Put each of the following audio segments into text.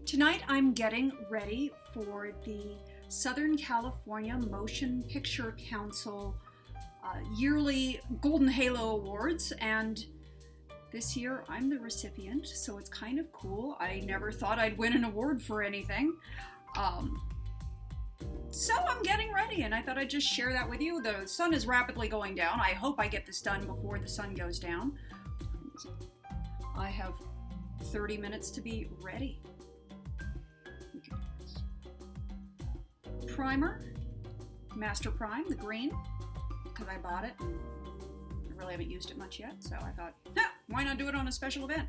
Tonight I'm getting ready for the Southern California Motion Picture Council yearly Golden Halo Awards, and this year I'm the recipient, so it's kind of cool. I never thought I'd win an award for anything. So I'm getting ready, and I thought I'd just share that with you. The sun is rapidly going down. I hope I get this done before the sun goes down. I have 30 minutes to be ready. Primer, Master Prime, the green, because I bought it and I really haven't used it much yet, so I thought, why not do it on a special event?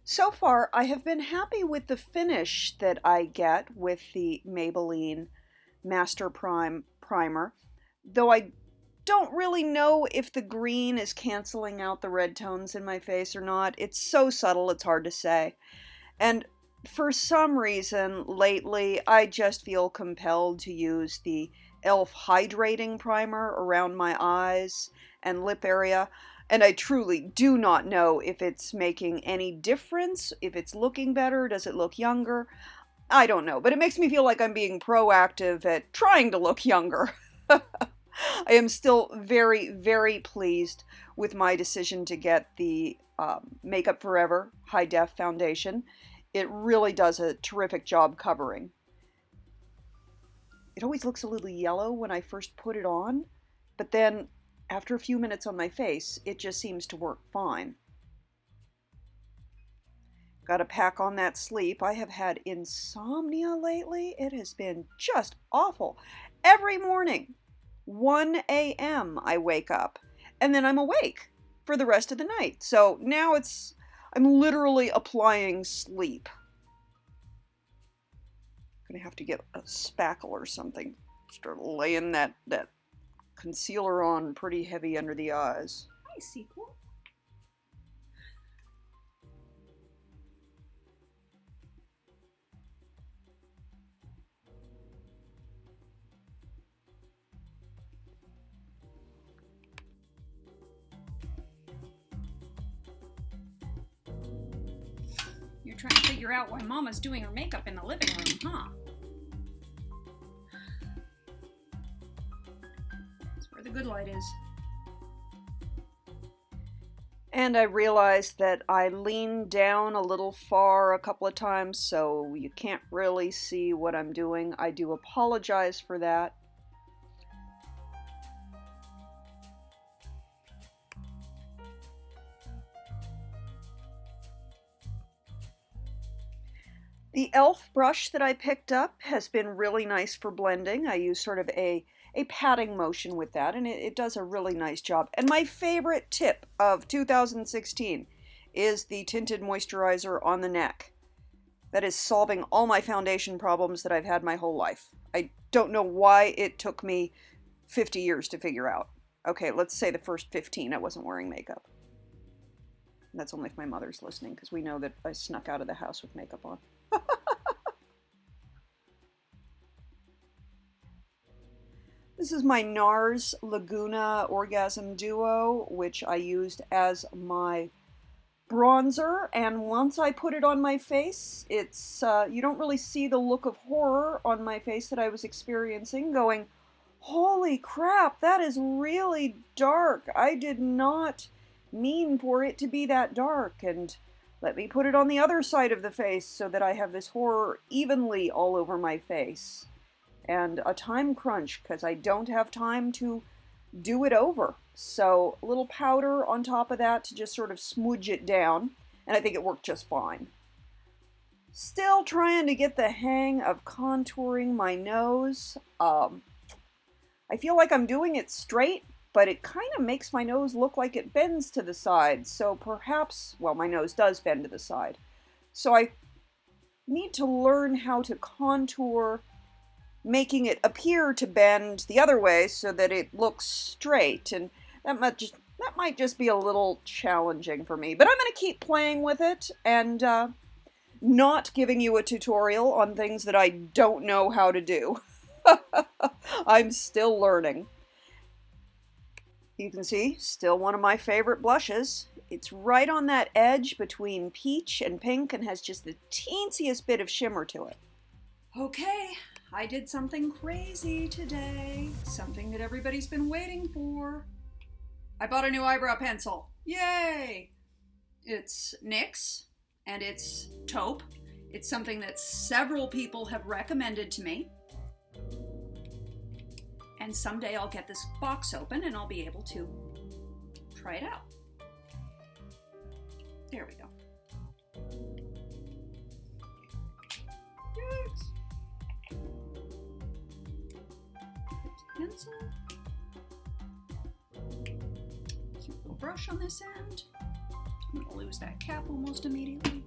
So far, I have been happy with the finish that I get with the Maybelline Master Prime primer, though I don't really know if the green is canceling out the red tones in my face or not. It's so subtle, it's hard to say. And for some reason, lately, I just feel compelled to use the e.l.f. Hydrating Primer around my eyes and lip area. And I truly do not know if it's making any difference, if it's looking better, does it look younger? I don't know, but it makes me feel like I'm being proactive at trying to look younger. I am still very, very pleased with my decision to get the Makeup Forever High Def Foundation. It really does a terrific job covering. It always looks a little yellow when I first put it on, but then after a few minutes on my face, it just seems to work fine. Gotta pack on that sleep. I have had insomnia lately. It has been just awful. Every morning, 1 a.m. I wake up, and then I'm awake for the rest of the night. So now I'm literally applying sleep. I'm gonna have to get a spackle or something. Start laying that concealer on pretty heavy under the eyes. Hi, sequel. You're trying to figure out why Mama's doing her makeup in the living room, huh? That's where the good light is. And I realized that I leaned down a little far a couple of times, so you can't really see what I'm doing. I do apologize for that. The e.l.f. brush that I picked up has been really nice for blending. I use sort of a patting motion with that, and it does a really nice job. And my favorite tip of 2016 is the tinted moisturizer on the neck. That is solving all my foundation problems that I've had my whole life. I don't know why it took me 50 years to figure out. Okay, let's say the first 15 I wasn't wearing makeup. And that's only if my mother's listening, because we know that I snuck out of the house with makeup on. This is my NARS Laguna Orgasm Duo, which I used as my bronzer, and once I put it on my face, it's you don't really see the look of horror on my face that I was experiencing, going, holy crap, that is really dark. I did not mean for it to be that dark, and let me put it on the other side of the face so that I have this horror evenly all over my face. And a time crunch, because I don't have time to do it over. So a little powder on top of that to just sort of smudge it down, and I think it worked just fine. Still trying to get the hang of contouring my nose. I feel like I'm doing it straight, but it kind of makes my nose look like it bends to the side. So perhaps, well, my nose does bend to the side. So I need to learn how to contour, making it appear to bend the other way so that it looks straight. And that might just be a little challenging for me. But I'm going to keep playing with it and not giving you a tutorial on things that I don't know how to do. I'm still learning. You can see, still one of my favorite blushes It's right on that edge between peach and pink and has just the teensiest bit of shimmer to it. Okay, I did something crazy today. Something that everybody's been waiting for. I bought a new eyebrow pencil. Yay! It's NYX and it's taupe. It's something that several people have recommended to me. And someday I'll get this box open and I'll be able to try it out. There we go. Yes. Pencil. Cute little brush on this end. I'm gonna lose that cap almost immediately.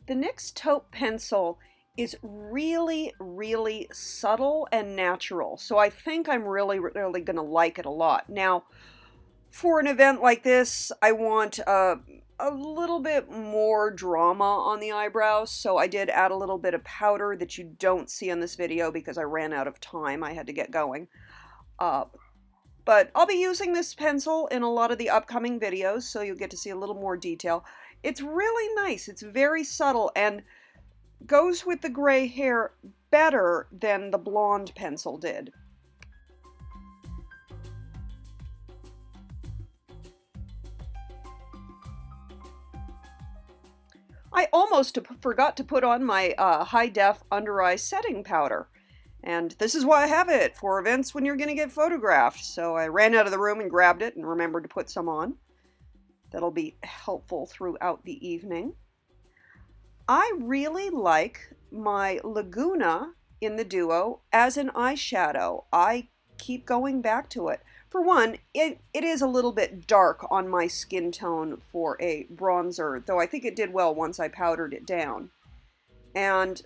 The NYX taupe pencil is really, really subtle and natural. So I think I'm really going to like it a lot. Now, for an event like this, I want a little bit more drama on the eyebrows. So I did add a little bit of powder that you don't see in this video because I ran out of time. I had to get going. But I'll be using this pencil in a lot of the upcoming videos, so you'll get to see a little more detail. It's really nice. It's very subtle and goes with the gray hair better than the blonde pencil did. I almost forgot to put on my high-def under-eye setting powder. And this is why I have it, for events when you're going to get photographed. So I ran out of the room and grabbed it and remembered to put some on. That'll be helpful throughout the evening. I really like my Laguna in the Duo as an eyeshadow. I keep going back to it. For one, it is a little bit dark on my skin tone for a bronzer, though I think it did well once I powdered it down. And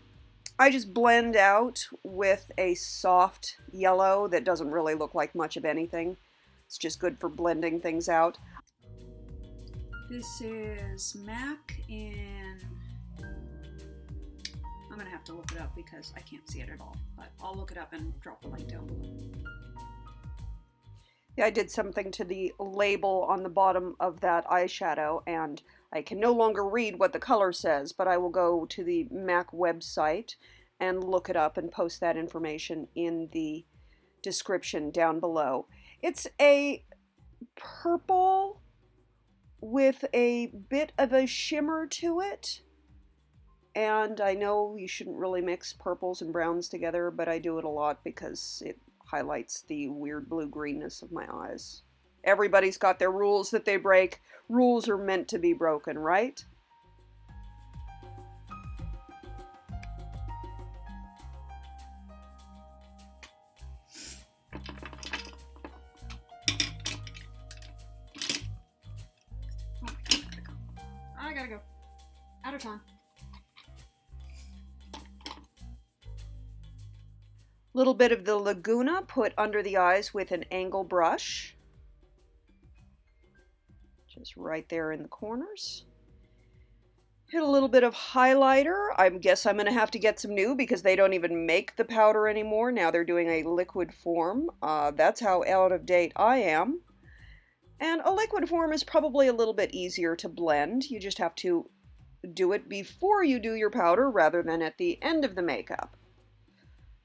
I just blend out with a soft yellow that doesn't really look like much of anything. It's just good for blending things out. This is MAC in... I'm going to have to look it up because I can't see it at all, but I'll look it up and drop the link down below. Yeah, I did something to the label on the bottom of that eyeshadow, and I can no longer read what the color says, but I will go to the MAC website and look it up and post that information in the description down below. It's a purple with a bit of a shimmer to it. And I know you shouldn't really mix purples and browns together, but I do it a lot because it highlights the weird blue-greenness of my eyes. Everybody's got their rules that they break. Rules are meant to be broken, right? I gotta go. Out of time. Little bit of the Laguna put under the eyes with an angle brush. Just right there in the corners. Hit a little bit of highlighter. I guess I'm going to have to get some new because they don't even make the powder anymore. Now they're doing a liquid form. That's how out of date I am. And a liquid form is probably a little bit easier to blend. You just have to do it before you do your powder rather than at the end of the makeup.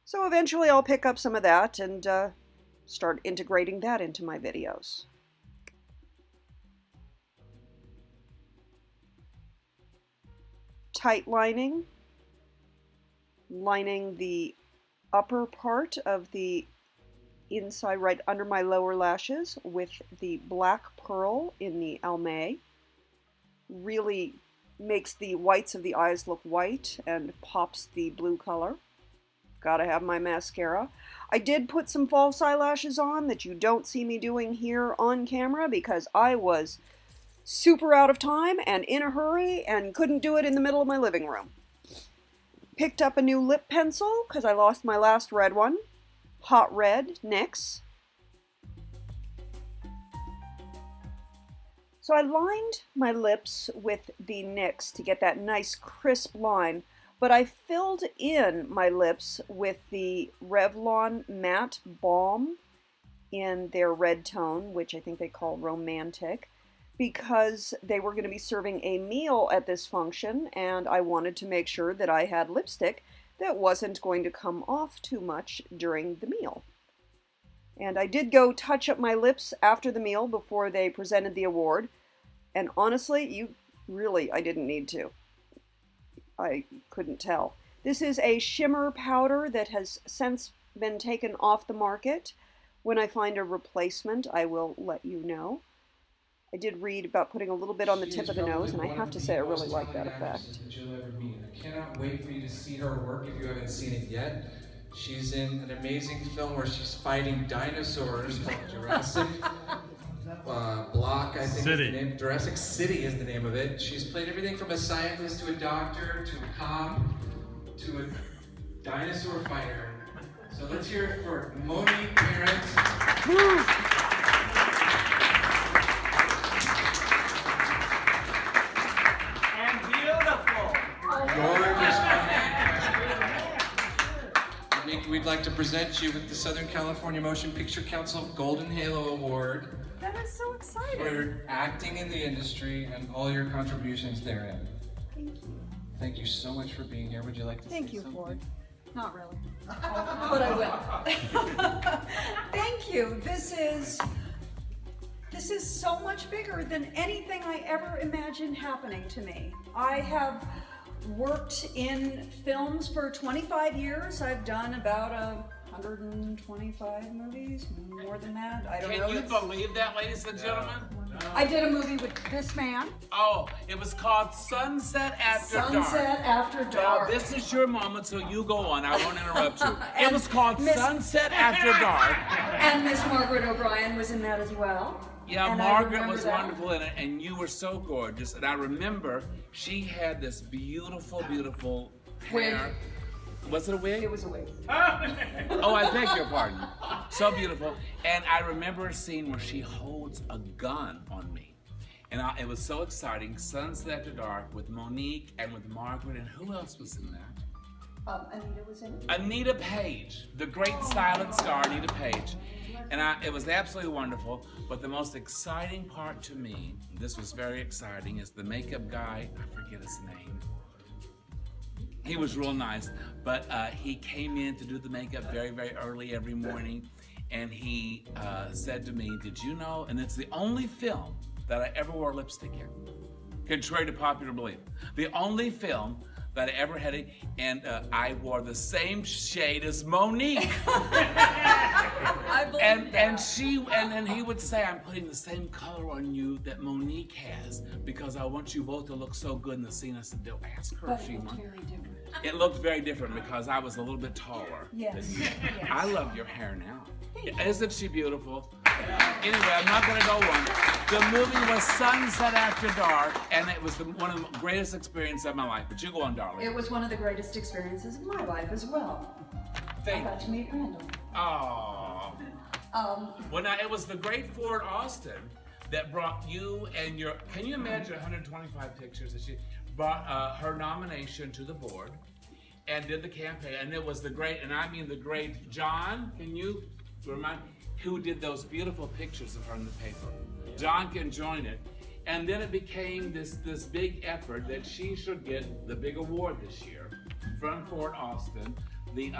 So eventually I'll pick up some of that and start integrating that into my videos. Tight lining the upper part of the inside right under my lower lashes with the black pearl in the Almay. Really makes the whites of the eyes look white and pops the blue color. Gotta have my mascara. I did put some false eyelashes on that you don't see me doing here on camera because I was super out of time and in a hurry and couldn't do it in the middle of my living room. Picked up a new lip pencil because I lost my last red one. Hot Red NYX. So I lined my lips with the NYX to get that nice crisp line, but I filled in my lips with the Revlon Matte Balm in their red tone, which I think they call romantic, because they were going to be serving a meal at this function, and I wanted to make sure that I had lipstick that wasn't going to come off too much during the meal. And I did go touch up my lips after the meal before they presented the award, and honestly, I didn't need to. I couldn't tell. This is a shimmer powder that has since been taken off the market. When I find a replacement, I will let you know. I did read about putting a little bit on the tip of the nose, and I have to say I really like that effect. That you'll ever meet. I cannot wait for you to see her work if you haven't seen it yet. She's in an amazing film where she's fighting dinosaurs called Jurassic Block, I think is the name. Jurassic City is the name of it. She's played everything from a scientist to a doctor to a cop to a dinosaur fighter. So let's hear it for Monique Parent. We'd like to present you with the Southern California Motion Picture Council Golden Halo Award. That is so exciting. For your acting in the industry and all your contributions therein. Thank you. Thank you so much for being here. Would you like to say something? Thank you, Ford. Not really. But I will. Thank you. This is so much bigger than anything I ever imagined happening to me. I have worked in films for 25 years. I've done about 125 movies, more than that. I don't know. Can you believe that, ladies and gentlemen? I did a movie with this man. Oh, it was called Sunset After Dark. Sunset After Dark. Now, this is your moment, so you go on. I won't interrupt you. It was called Sunset After Dark. And Miss Margaret O'Brien was in that as well. Yeah, and Margaret was wonderful in it, and you were so gorgeous. And I remember she had this beautiful, beautiful hair. Was it a wig? It was a wig. Oh, I beg your pardon. So beautiful. And I remember a scene where she holds a gun on me. And it was so exciting. Sunset After Dark with Monique and with Margaret. And who else was in that? Anita was in it. Anita Page, the great silent star, Anita Page. And it was absolutely wonderful. But the most exciting part to me, this was very exciting, is the makeup guy, I forget his name. He was real nice, but he came in to do the makeup very, very early every morning, and he said to me, did you know, and it's the only film that I ever wore lipstick in, contrary to popular belief. The only film that I ever had it, and I wore the same shade as Monique. I believe that. And he would say, I'm putting the same color on you that Monique has because I want you both to look so good in the scene. I said, ask her if she wants. Very different. It looked very different because I was a little bit taller. Yes. I love your hair now. Isn't she beautiful? Anyway, I'm not going to go on. The movie was Sunset After Dark, and it was one of the greatest experiences of my life. But you go on, darling. It was one of the greatest experiences of my life as well. I got to meet Randall. Oh. Well, now, it was the great Ford Austin that brought you and your, can you imagine 125 pictures that she brought her nomination to the board and did the campaign, and it was the great, and I mean the great John, can you remind, who did those beautiful pictures of her in the paper. John can join it. And then it became this big effort that she should get the big award this year from Fort Austin, the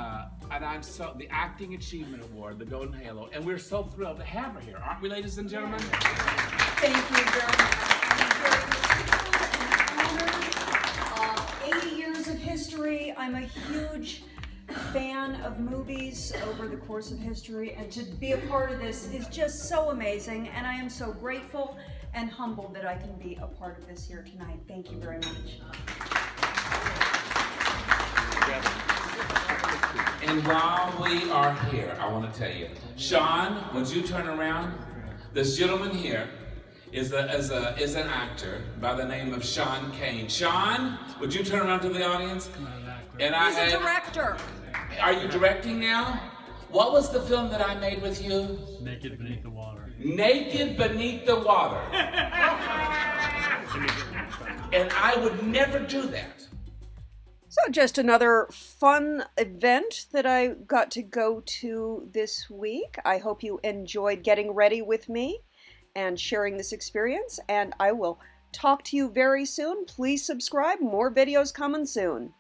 Acting Achievement Award, the Golden Halo. And we're so thrilled to have her here, aren't we, ladies and gentlemen? Thank you very much. I'm very honored. 80 years of history. I'm a huge fan of movies over the course of history, and to be a part of this is just so amazing, and I am so grateful and humbled that I can be a part of this here tonight. Thank you very much. And while we are here, I want to tell you, Sean, would you turn around? This gentleman here is an actor by the name of Sean Kane. Sean, would you turn around to the audience? And He's a director. Are you directing now? What was the film that I made with you? Naked Beneath the Water. Naked Beneath the Water. And I would never do that. So just another fun event that I got to go to this week. I hope you enjoyed getting ready with me and sharing this experience, and I will talk to you very soon. Please subscribe. More videos coming soon.